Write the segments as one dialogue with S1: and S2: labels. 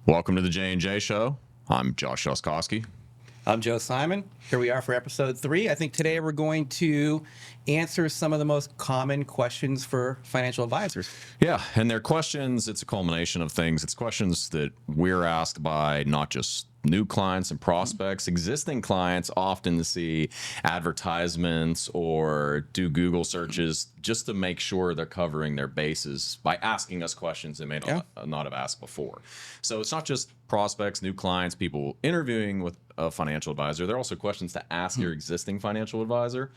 S1: Welcome to the J&J Show. I'm Josh Oskowski.
S2: I'm Joe Simon. Here we are for episode 3. I think today we're going to answer some of the most common questions for financial advisors.
S1: Yeah, and they're questions, it's a culmination of things. It's questions that we're asked by not just new clients and prospects. Existing clients often see advertisements or do Google searches just to make sure they're covering their bases by asking us questions they may not have asked before. So it's not just prospects, new clients, people interviewing with a financial advisor. There are also questions to ask your existing financial advisor.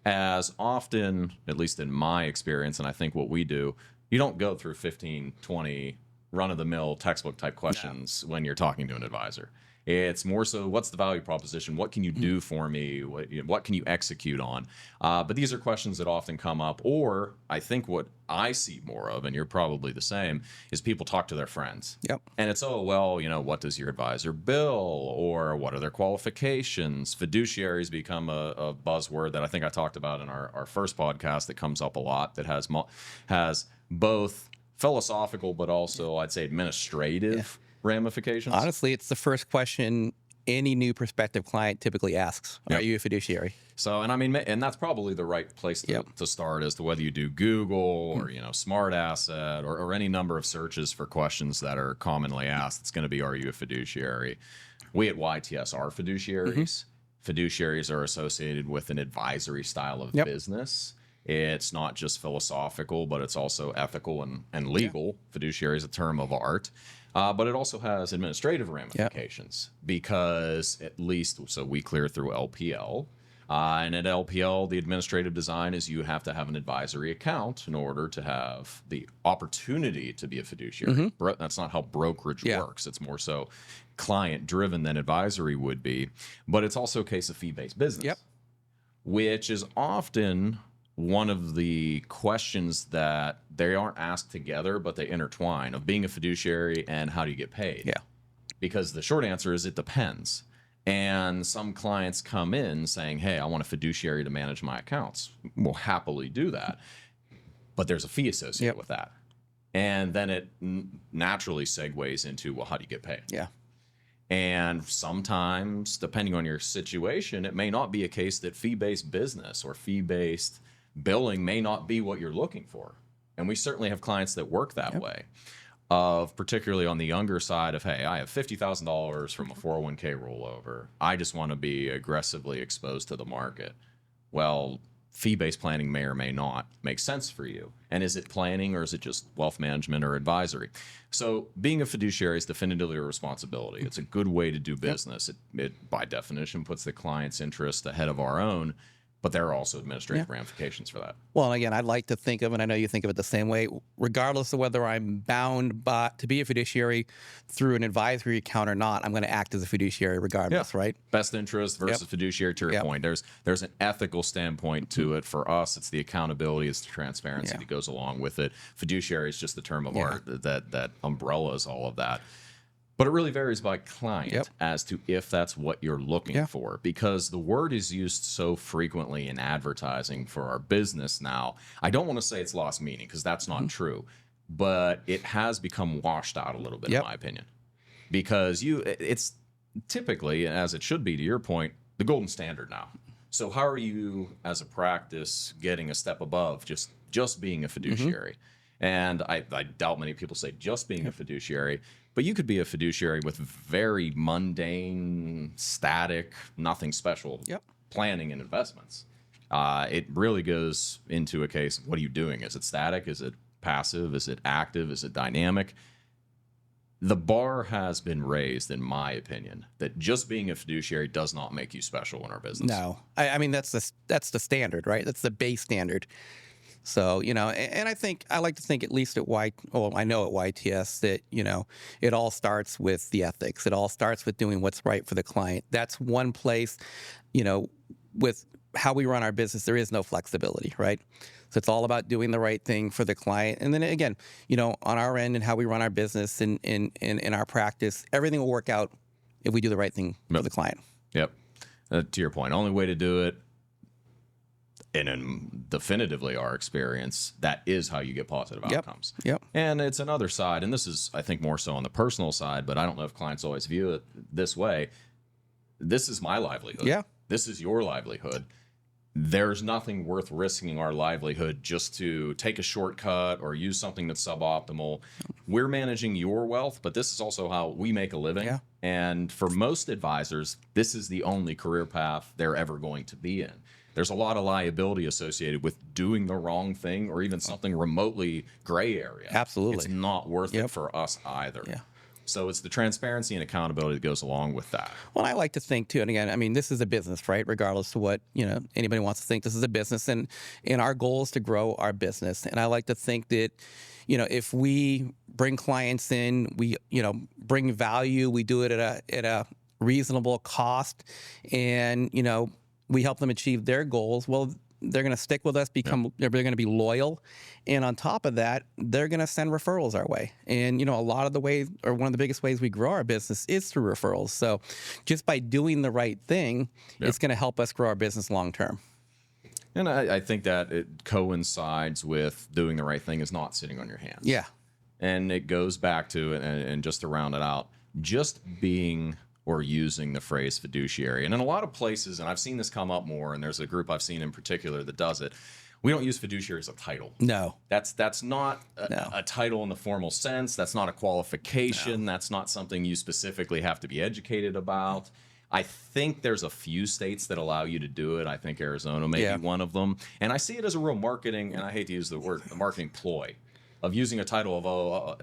S1: As often, at least in my experience, and I think what we do, you don't go through 15, 20 run-of-the-mill textbook type questions when you're talking to an advisor. It's more so, what's the value proposition? What can you do for me? What can you execute on? But these are questions that often come up, or I think what I see more of, and you're probably the same, is people talk to their friends.
S2: Yep.
S1: And it's, oh, well, what does your advisor bill? Or what are their qualifications? Fiduciaries become a buzzword that I think I talked about in our first podcast that comes up a lot, that has both philosophical but also, I'd say, administrative ramifications.
S2: Honestly, it's the first question any new prospective client typically asks. Are you a fiduciary?
S1: So, and that's probably the right place to start, as to whether you do Google or, Smart Asset or any number of searches for questions that are commonly asked. It's going to be, are you a fiduciary? We at YTS are fiduciaries. Fiduciaries are associated with an advisory style of business. It's not just philosophical, but it's also ethical and legal. Fiduciary is a term of art. But it also has administrative ramifications because, at least, so we clear through LPL. And at LPL, the administrative design is you have to have an advisory account in order to have the opportunity to be a fiduciary. That's not how brokerage works. It's more so client-driven than advisory would be. But it's also a case of fee-based business, which is often one of the questions that they aren't asked together, but they intertwine, of being a fiduciary and how do you get paid?
S2: Yeah.
S1: Because the short answer is it depends. And some clients come in saying, hey, I want a fiduciary to manage my accounts. We'll happily do that. But there's a fee associated with that. And then it naturally segues into, well, how do you get paid?
S2: Yeah. And
S1: sometimes, depending on your situation, it may not be a case that fee-based business or fee-based billing may not be what you're looking for. And we certainly have clients that work that way, of particularly on the younger side of, hey, I have $50,000 from a 401k rollover. I just want to be aggressively exposed to the market. Well, fee-based planning may or may not make sense for you. And is it planning, or is it just wealth management or advisory? So being a fiduciary is definitively a responsibility. It's a good way to do business. It by definition puts the client's interest ahead of our own. But there are also administrative ramifications for that.
S2: Well, again, I'd like to think of, and I know you think of it the same way, regardless of whether I'm bound to be a fiduciary through an advisory account or not, I'm going to act as a fiduciary regardless, right?
S1: Best interest versus fiduciary, to your point. There's an ethical standpoint to it. For us, it's the accountability, it's the transparency that goes along with it. Fiduciary is just the term of art that umbrellas all of that. But it really varies by client as to if that's what you're looking for, because the word is used so frequently in advertising for our business now. I don't want to say it's lost meaning, because that's not true, but it has become washed out a little bit, in my opinion, because it's typically, as it should be, to your point, the golden standard now. So how are you, as a practice, getting a step above just being a fiduciary? And I doubt many people say just being a fiduciary. But you could be a fiduciary with very mundane, static, nothing special planning and investments. It really goes into a case of, what are you doing? Is it static? Is it passive? Is it active? Is it dynamic? The bar has been raised, in my opinion, that just being a fiduciary does not make you special in our business.
S2: No. I mean, that's the standard, right? That's the base standard. So, and I like to think, at least I know at YTS, that, it all starts with the ethics. It all starts with doing what's right for the client. That's one place, with how we run our business, there is no flexibility, right? So it's all about doing the right thing for the client. And then again, on our end and how we run our business and in our practice, everything will work out if we do the right thing for the client.
S1: Yep. To your point, only way to do it, in definitively our experience, that is how you get positive outcomes.
S2: Yep.
S1: And it's another side, and this is, I think, more so on the personal side, but I don't know if clients always view it this way. This is my livelihood.
S2: Yeah.
S1: This is your livelihood. There's nothing worth risking our livelihood just to take a shortcut or use something that's suboptimal. We're managing your wealth, but this is also how we make a living.
S2: Yeah.
S1: And for most advisors, this is the only career path they're ever going to be in. There's a lot of liability associated with doing the wrong thing or even something remotely gray area.
S2: Absolutely.
S1: It's not worth it for us either.
S2: Yeah.
S1: So it's the transparency and accountability that goes along with that.
S2: Well, I like to think too, and again, I mean, this is a business, right? Regardless of what, anybody wants to think, this is a business, and our goal is to grow our business. And I like to think that, if we bring clients in, we, bring value, we do it at a reasonable cost, and, we help them achieve their goals, well, they're going to stick with us, they're going to be loyal. And on top of that, they're going to send referrals our way. And, a lot of the ways, or one of the biggest ways we grow our business is through referrals. So just by doing the right thing, it's going to help us grow our business long term.
S1: And I think that it coincides with doing the right thing is not sitting on your hands.
S2: Yeah.
S1: And it goes back to, and just to round it out, just being or using the phrase fiduciary. And in a lot of places, and I've seen this come up more, and there's a group I've seen in particular that does it, we don't use fiduciary as a title.
S2: No.
S1: That's not a title in the formal sense. That's not a qualification.
S2: No.
S1: That's not something you specifically have to be educated about. I think there's a few states that allow you to do it. I think Arizona may be one of them. And I see it as a real marketing, and I hate to use the word, the marketing ploy of using a title of,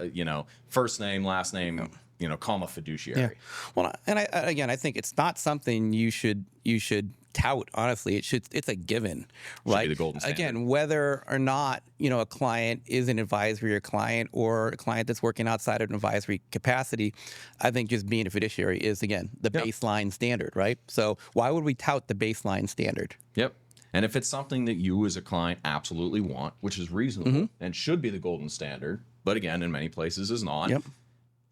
S1: first name, last name, comma fiduciary.
S2: Yeah. Well, and I think it's not something you should tout. Honestly, it's a given, right?
S1: Should be the golden standard.
S2: Again, whether or not a client is an advisory client or a client that's working outside of an advisory capacity, I think just being a fiduciary is, again, the baseline standard, right? So why would we tout the baseline standard?
S1: Yep. And if it's something that you as a client absolutely want, which is reasonable and should be the golden standard, but again, in many places is not.
S2: Yep.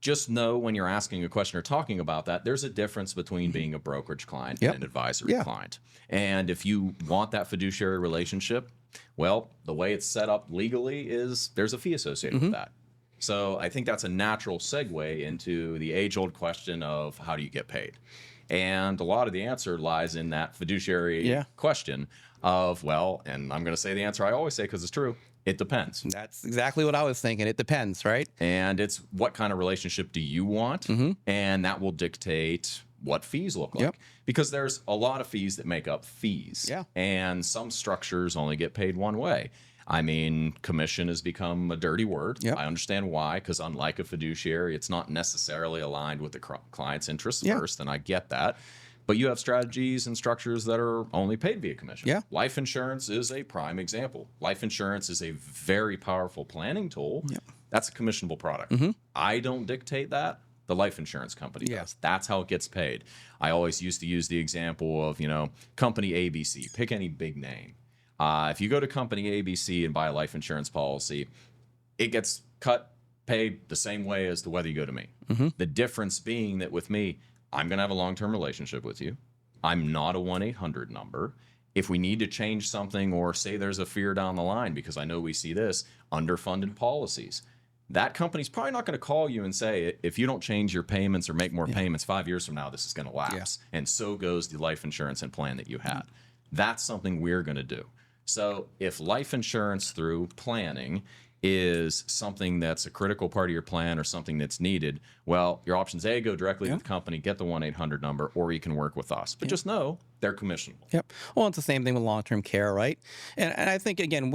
S1: Just know when you're asking a question or talking about that, there's a difference between being a brokerage client and an advisory client. And if you want that fiduciary relationship, well, the way it's set up legally is there's a fee associated with that. So I think that's a natural segue into the age-old question of how do you get paid? And a lot of the answer lies in that fiduciary question of, well, and I'm going to say the answer I always say because it's true, it depends.
S2: That's exactly what I was thinking. It depends, right?
S1: And it's what kind of relationship do you want? And that will dictate what fees look like. Because there's a lot of fees that make up fees. And some structures only get paid one way. I mean, commission has become a dirty word. I understand why, because unlike a fiduciary, it's not necessarily aligned with the client's interests first, and I get that. But you have strategies and structures that are only paid via commission. Life insurance is a prime example. Life insurance is a very powerful planning tool. That's a commissionable product. I don't dictate that. The life insurance company does. That's how it gets paid. I always used to use the example of, company ABC. Pick any big name. If you go to company ABC and buy a life insurance policy, it gets paid the same way as to whether you go to me. The difference being that with me, I'm going to have a long-term relationship with you. I'm not a 1-800 number. If we need to change something or say there's a fear down the line, because I know we see this, underfunded policies, that company's probably not going to call you and say, if you don't change your payments or make more payments 5 years from now, this is going to lapse. And so goes the life insurance and plan that you had. That's something we're going to do. So if life insurance through planning is something that's a critical part of your plan or something that's needed, well, your options A, go directly to the company, get the 1-800 number, or you can work with us. But just know they're commissionable.
S2: Well, it's the same thing with long-term care, right? And I think, again,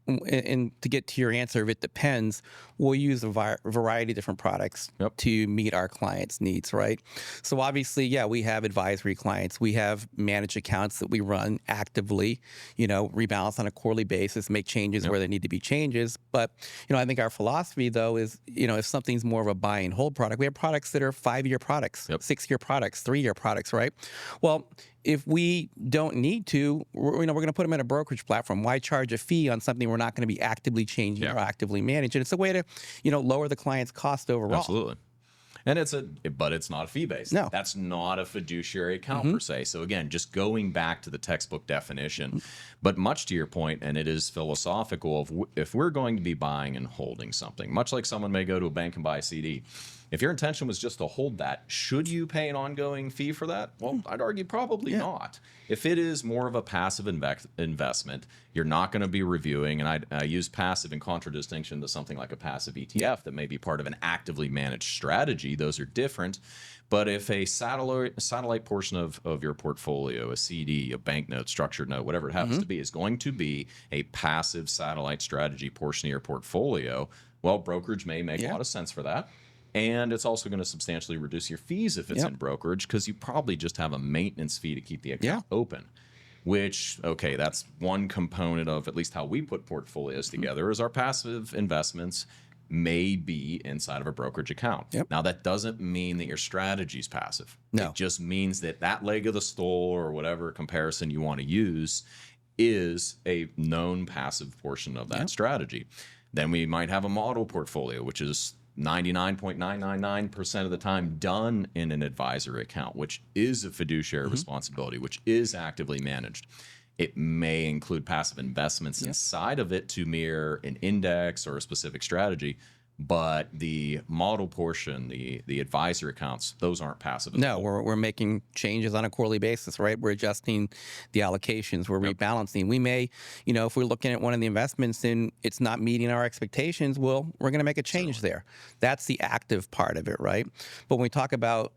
S2: and to get to your answer, if it depends, we'll use a variety of different products to meet our clients' needs, right? So obviously, we have advisory clients. We have managed accounts that we run actively, rebalance on a quarterly basis, make changes where there need to be changes. But, I think our philosophy, though, is, if something's more of a buy and hold product, we have products that are 5-year products, 6-year products, 3-year products, right? Well, if we don't need to, we're going to put them in a brokerage platform. Why charge a fee on something we're not going to be actively changing or actively managing? It's a way to, lower the client's cost overall.
S1: Absolutely. And but it's not a fee based.
S2: No.
S1: That's not a fiduciary account per se. So again, just going back to the textbook definition, but much to your point, and it is philosophical of if we're going to be buying and holding something, much like someone may go to a bank and buy a CD. If your intention was just to hold that, should you pay an ongoing fee for that? Well, I'd argue probably not. If it is more of a passive investment, you're not going to be reviewing, and I use passive in contradistinction to something like a passive ETF that may be part of an actively managed strategy. Those are different. But if a satellite portion of your portfolio, a CD, a banknote, structured note, whatever it happens to be, is going to be a passive satellite strategy portion of your portfolio, well, brokerage may make a lot of sense for that. And it's also going to substantially reduce your fees if it's in brokerage, because you probably just have a maintenance fee to keep the account open. Which, okay, that's one component of at least how we put portfolios together, is our passive investments may be inside of a brokerage account. Now, that doesn't mean that your strategy is passive.
S2: No.
S1: It just means that that leg of the stool, or whatever comparison you want to use, is a known passive portion of that strategy. Then we might have a model portfolio, which is 99.999% of the time done in an advisory account, which is a fiduciary responsibility, which is actively managed. It may include passive investments inside of it to mirror an index or a specific strategy, but the model portion, the advisory accounts, those aren't passive.
S2: No, we're making changes on a quarterly basis, right? We're adjusting the allocations, we're rebalancing. We may, if we're looking at one of the investments and it's not meeting our expectations, well, we're going to make a change there. That's the active part of it, right? But when we talk about,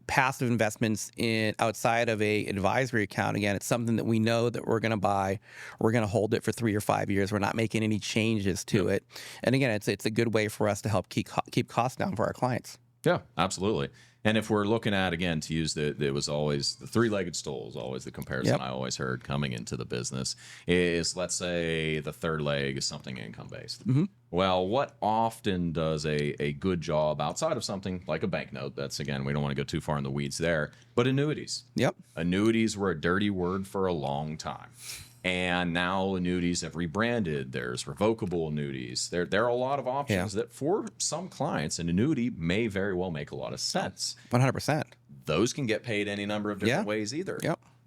S2: passive investments outside of a advisory account, again, it's something that we know that we're going to buy. We're going to hold it for 3 or 5 years. We're not making any changes to it. And again, it's a good way for us to help keep costs down for our clients.
S1: Yeah, absolutely. And if we're looking at, again, to use it was always the three-legged stool is always the comparison I always heard coming into the business, is let's say the third leg is something income-based. Well, what often does a good job outside of something like a banknote, that's, again, we don't want to go too far in the weeds there, but annuities. Annuities were a dirty word for a long time. And now annuities have rebranded. There's revocable annuities. There are a lot of options that for some clients, an annuity may very well make a lot of sense.
S2: 100%.
S1: Those can get paid any number of different ways either.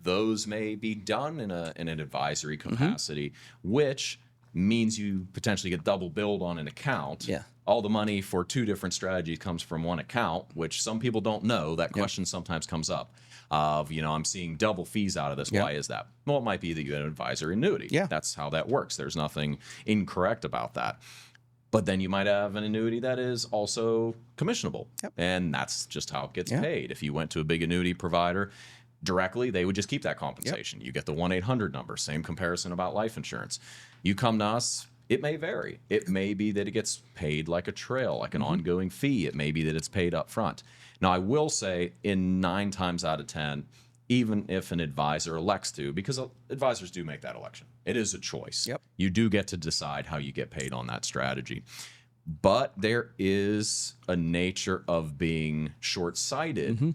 S1: Those may be done in an advisory capacity, which means you potentially get double billed on an account. All the money for 2 different strategies comes from one account, which some people don't know. That question sometimes comes up. I'm seeing double fees out of this. Why is that? Well, it might be that you had an advisory annuity. That's how that works. There's nothing incorrect about that. But then you might have an annuity that is also commissionable. And that's just how it gets paid. If you went to a big annuity provider directly, they would just keep that compensation. You get the 1-800 number. Same comparison about life insurance. You come to us, it may vary. It may be that it gets paid like a trail, like an ongoing fee. It may be that it's paid up front. Now, I will say in 9 times out of 10, even if an advisor elects to, because advisors do make that election, it is a choice. You do get to decide how you get paid on that strategy. But there is a nature of being short-sighted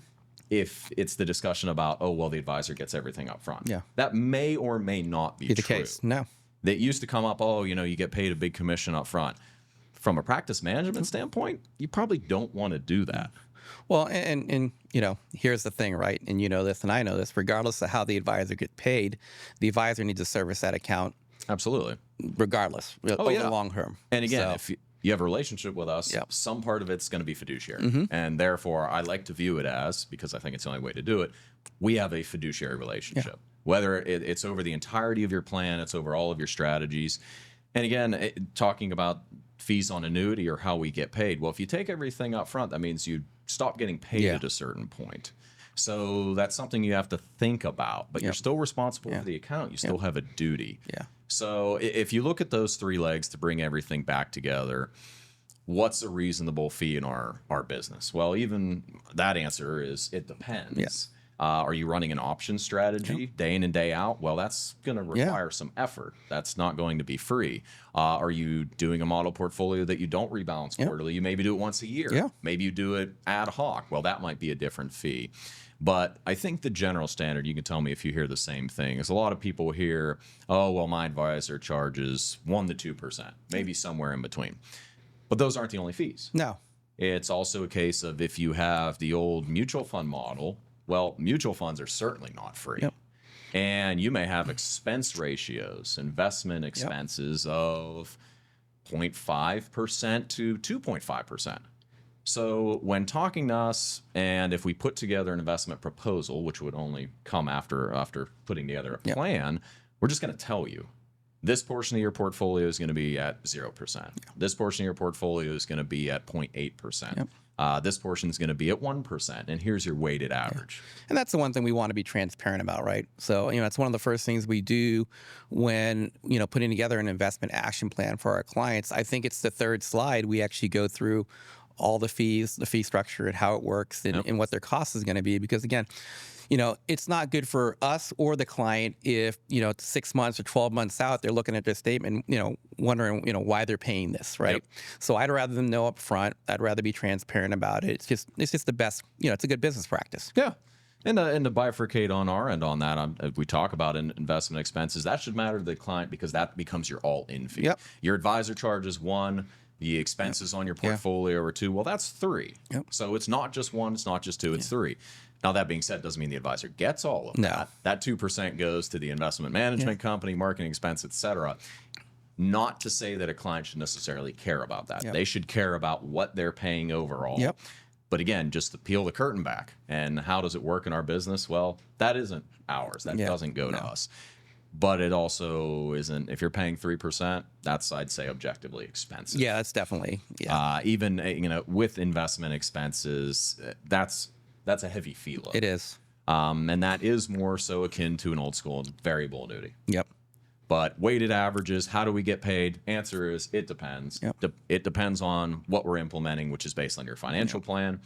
S1: if it's the discussion about, the advisor gets everything up front. That may or may not be
S2: the
S1: true.
S2: case. No.
S1: That used to come up, you get paid a big commission up front. From a practice management standpoint, you probably don't want to do that.
S2: Well, and here's the thing, right? And you know this and I know this, regardless of how the advisor gets paid, the advisor needs to service that account.
S1: Absolutely.
S2: Regardless, over the long term.
S1: And again, if you have a relationship with us, some part of it's going to be fiduciary. And therefore, I like to view it as, because I think it's the only way to do it, we have a fiduciary relationship. Whether it's over the entirety of your plan, it's over all of your strategies. And again, talking about fees on annuity or how we get paid, well, if you take everything up front, that means you stop getting paid at a certain point. So that's something you have to think about, but you're still responsible for the account. You still have a duty. So if you look at those 3 legs to bring everything back together, what's a reasonable fee in our business? Well, even that answer is it depends. Are you running an option strategy day in and day out? Well, that's going to require some effort. That's not going to be free. Are you doing a model portfolio that you don't rebalance quarterly? You maybe do it once a year. Maybe you do it ad hoc. Well, that might be a different fee. But I think the general standard, you can tell me if you hear the same thing, is a lot of people hear, my advisor charges 1% to 2%, maybe somewhere in between. But those aren't the only fees.
S2: No.
S1: It's also a case of if you have the old mutual fund model, well, mutual funds are certainly not free.
S2: Yep.
S1: And you may have expense ratios, investment expenses of 0.5% to 2.5%. So when talking to us, and if we put together an investment proposal, which would only come after putting together a plan, we're just going to tell you this portion of your portfolio is going to be at 0%. This portion of your portfolio is going to be at 0.8%. This portion is going to be at 1%, and here's your weighted average.
S2: And that's the one thing we want to be transparent about, right? So, it's one of the first things we do when, putting together an investment action plan for our clients. I think it's the third slide. We actually go through all the fees, the fee structure, and how it works, and what their cost is going to be. Because again, it's not good for us or the client if, 6 months or 12 months out, they're looking at their statement, wondering, why they're paying this, right? So I'd rather them know up front. I'd rather be transparent about it. It's just the best, it's a good business practice.
S1: Yeah. And to bifurcate on our end on that, we talk about investment expenses. That should matter to the client because that becomes your all-in fee. Your advisor charges 1. The expenses on your portfolio are 2. Well, that's 3. So it's not just 1, it's not just 2, it's 3. Now, that being said, doesn't mean the advisor gets all of that. That 2% goes to the investment management company, marketing expense, et cetera. Not to say that a client should necessarily care about that. They should care about what they're paying overall. But again, just to peel the curtain back, and how does it work in our business? Well, that isn't ours. That doesn't go to us. But it also isn't, if you're paying 3%, that's, I'd say, objectively expensive.
S2: Yeah, that's definitely,
S1: even, with investment expenses, that's a heavy fee load.
S2: It is.
S1: And that is more so akin to an old school variable annuity. But weighted averages, how do we get paid? Answer is, it depends. It depends on what we're implementing, which is based on your financial plan.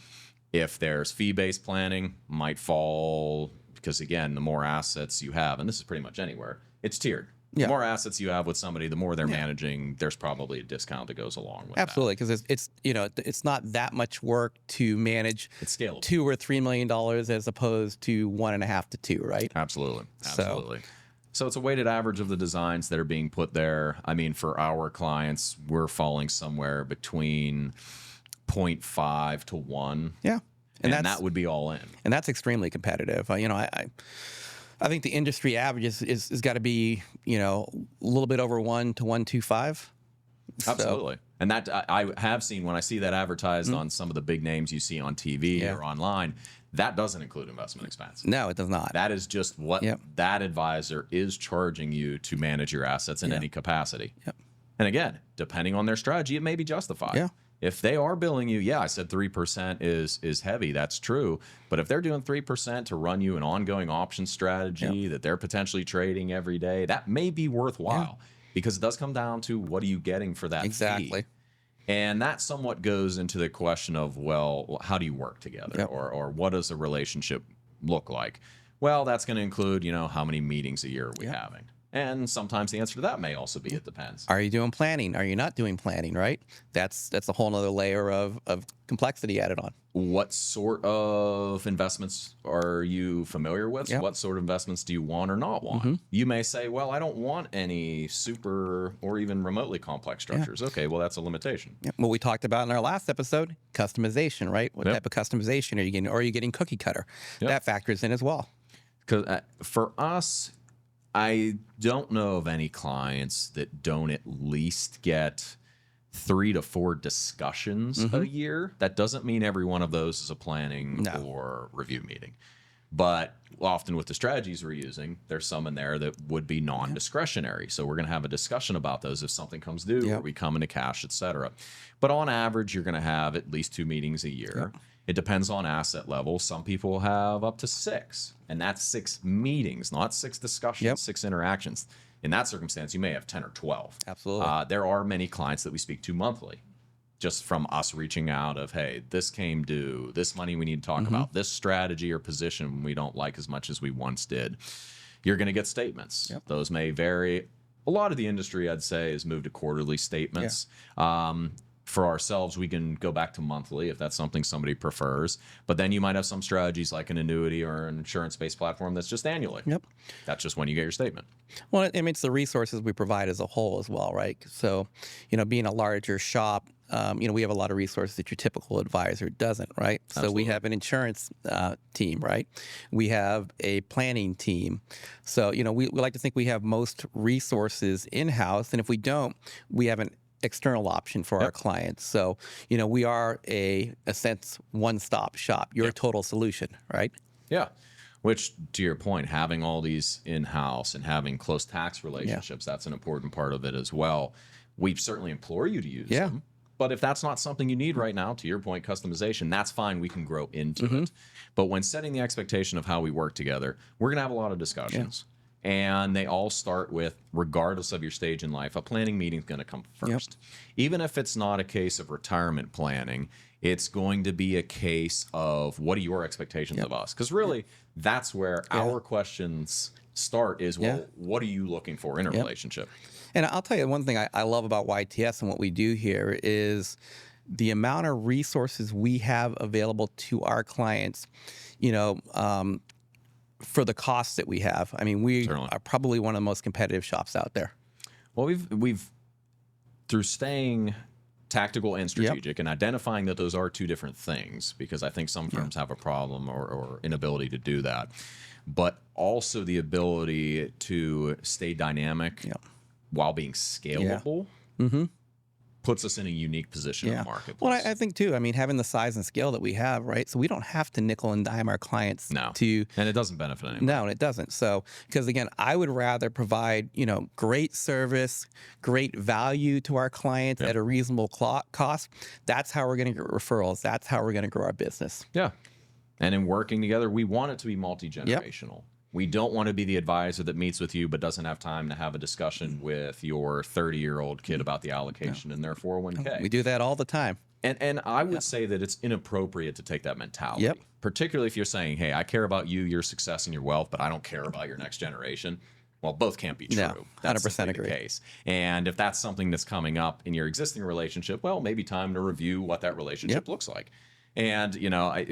S1: If there's fee-based planning, might fall, because again, the more assets you have, and this is pretty much anywhere, it's tiered. The more assets you have with somebody, the more they're managing, there's probably a discount that goes along with
S2: Absolutely, because it's not that much work to manage.
S1: It's scalable.
S2: $2 or $3 million as opposed to 1.5 to 2, right?
S1: Absolutely. So it's a weighted average of the designs that are being put there. I mean, for our clients, we're falling somewhere between 0.5 to 1. And that would be all in.
S2: And that's extremely competitive. I think the industry average is got to be, a little bit over 1 to 1.25.
S1: Absolutely. And that I have seen when I see that advertised on some of the big names you see on TV or online, that doesn't include investment expense.
S2: No, it does not.
S1: That is just what that advisor is charging you to manage your assets in any capacity. And again, depending on their strategy, it may be justified. If they are billing you, I said 3% is heavy. That's true. But if they're doing 3% to run you an ongoing option strategy that they're potentially trading every day, that may be worthwhile because it does come down to what are you getting for that fee. And that somewhat goes into the question of, well, how do you work together or what does a relationship look like? Well, that's going to include, how many meetings a year are we having? And sometimes the answer to that may also be it depends.
S2: Are you doing planning? Are you not doing planning, right? That's a whole other layer of complexity added on.
S1: What sort of investments are you familiar with? What sort of investments do you want or not want? You may say, well, I don't want any super or even remotely complex structures. Okay, well, that's a limitation.
S2: What we talked about in our last episode, customization, right? What type of customization are you getting? Or are you getting cookie cutter? That factors in as well.
S1: Because for us, I don't know of any clients that don't at least get 3 to 4 discussions a year. That doesn't mean every one of those is a planning or review meeting. But often with the strategies we're using, there's some in there that would be non-discretionary. So we're going to have a discussion about those if something comes due or we come into cash, et cetera. But on average, you're going to have at least 2 meetings a year. It depends on asset level. Some people have up to 6, and that's 6 meetings, not 6 discussions, 6 interactions. In that circumstance, you may have 10 or 12.
S2: Absolutely.
S1: There are many clients that we speak to monthly, just from us reaching out of, hey, this came due, this money we need to talk about, this strategy or position we don't like as much as we once did. You're going to get statements. Those may vary. A lot of the industry, I'd say, has moved to quarterly statements. For ourselves, we can go back to monthly if that's something somebody prefers. But then you might have some strategies like an annuity or an insurance-based platform that's just annually.
S2: Yep.
S1: That's just when you get your statement.
S2: Well, I mean, it's the resources we provide as a whole as well, right? So, being a larger shop, we have a lot of resources that your typical advisor doesn't, right? So
S1: Absolutely.
S2: we have an insurance team, right? We have a planning team. So, we like to think we have most resources in-house. And if we don't, we have an external option for our clients. So, we are a sense one-stop shop. You're a total solution, right?
S1: Yeah. Which, to your point, having all these in-house and having close tax relationships, that's an important part of it as well. We certainly implore you to use them. But if that's not something you need right now, to your point, customization, that's fine. We can grow into it. But when setting the expectation of how we work together, we're going to have a lot of discussions. And they all start with, regardless of your stage in life, a planning meeting is going to come first. Even if it's not a case of retirement planning, it's going to be a case of what are your expectations of us? Because really, that's where our questions start is, well, what are you looking for in a relationship?
S2: And I'll tell you one thing I love about YTS and what we do here is the amount of resources we have available to our clients, for the costs that we have. I mean, we are probably one of the most competitive shops out there.
S1: Well, we've through staying tactical and strategic and identifying that those are two different things, because I think some firms have a problem or inability to do that, but also the ability to stay dynamic while being scalable puts us in a unique position in the marketplace.
S2: Well, I think too, I mean, having the size and scale that we have, right? So we don't have to nickel and dime our clients to...
S1: And it doesn't benefit anyone.
S2: No, and it doesn't. So, because again, I would rather provide, great service, great value to our clients at a reasonable cost. That's how we're going to get referrals. That's how we're going to grow our business.
S1: Yeah. And in working together, we want it to be multi-generational. We don't want to be the advisor that meets with you but doesn't have time to have a discussion with your 30-year-old kid about the allocation in their 401k.
S2: We do that all the time.
S1: And I would say that it's inappropriate to take that mentality, particularly if you're saying, hey, I care about you, your success, and your wealth, but I don't care about your next generation. Well, both can't be true.
S2: No, 100% agree.
S1: The case. And if that's something that's coming up in your existing relationship, well, maybe time to review what that relationship looks like. And,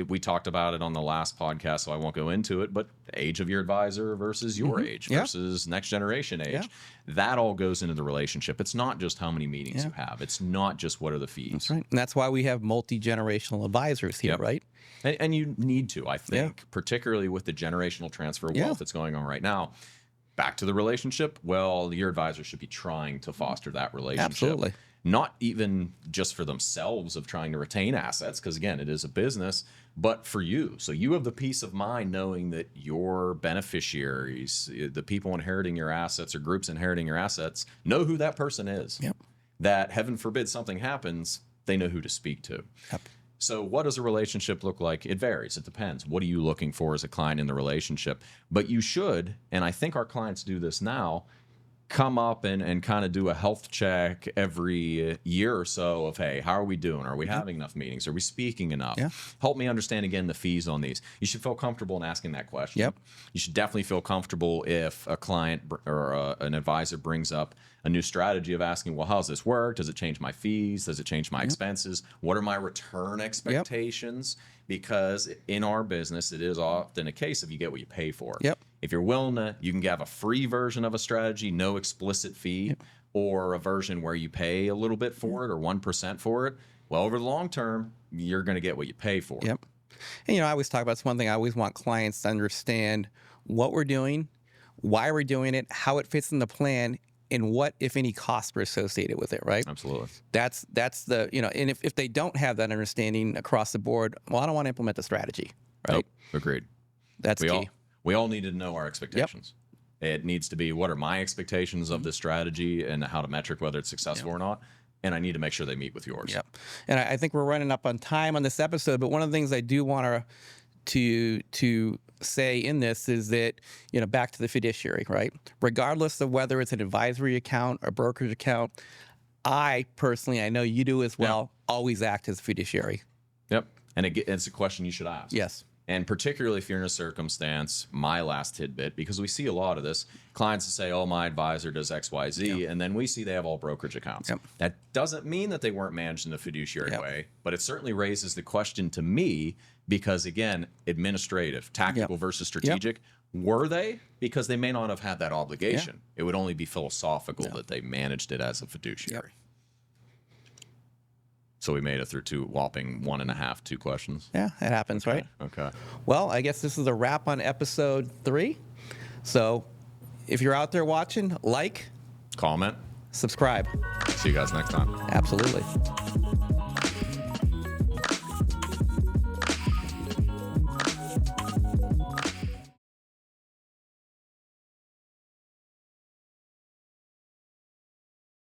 S1: we talked about it on the last podcast, so I won't go into it, but the age of your advisor versus your age versus next generation age, that all goes into the relationship. It's not just how many meetings you have. It's not just what are the fees.
S2: That's right. And that's why we have multi-generational advisors here, right?
S1: And you need to, I think, particularly with the generational transfer of wealth that's going on right now. Back to the relationship, well, your advisor should be trying to foster that relationship.
S2: Absolutely.
S1: Not even just for themselves of trying to retain assets, because again, it is a business, but for you. So you have the peace of mind knowing that your beneficiaries, the people inheriting your assets or groups inheriting your assets, know who that person is. That heaven forbid something happens, they know who to speak to. So what does a relationship look like? It varies. It depends. What are you looking for as a client in the relationship? But you should, and I think our clients do this now, come up and kind of do a health check every year or so of, hey, how are we doing? Are we having enough meetings? Are we speaking enough? Help me understand, again, the fees on these. You should feel comfortable in asking that question. You should definitely feel comfortable if a client or an advisor brings up a new strategy of asking, well, how's this work? Does it change my fees? Does it change my expenses? What are my return expectations? Because in our business, it is often a case of you get what you pay for. If you're willing to, you can have a free version of a strategy, no explicit fee, or a version where you pay a little bit for it or 1% for it. Well, over the long term, you're going to get what you pay for.
S2: And, I always talk about, it's one thing I always want clients to understand what we're doing, why we're doing it, how it fits in the plan, and what, if any, costs are associated with it, right?
S1: Absolutely.
S2: That's the, and if they don't have that understanding across the board, well, I don't want to implement the strategy, right?
S1: Nope. Agreed.
S2: That's key.
S1: We all need to know our expectations. It needs to be, what are my expectations of this strategy and how to metric whether it's successful or not? And I need to make sure they meet with yours.
S2: And I think we're running up on time on this episode, but one of the things I do want to say in this is that, back to the fiduciary, right? Regardless of whether it's an advisory account or brokerage account, I personally, I know you do as well, always act as a fiduciary.
S1: And it's a question you should ask.
S2: Yes.
S1: And particularly if you're in a circumstance, my last tidbit, because we see a lot of this, clients will say, oh, my advisor does X, Y, Z, and then we see they have all brokerage accounts. That doesn't mean that they weren't managed in a fiduciary way, but it certainly raises the question to me because, again, administrative, tactical versus strategic, were they? Because they may not have had that obligation. It would only be philosophical that they managed it as a fiduciary. So we made it through two whopping 1.5, 2 questions.
S2: Yeah, it happens, right?
S1: Okay.
S2: Well, I guess this is a wrap on episode 3. So if you're out there watching, like,
S1: comment,
S2: subscribe.
S1: See you guys next time.
S2: Absolutely.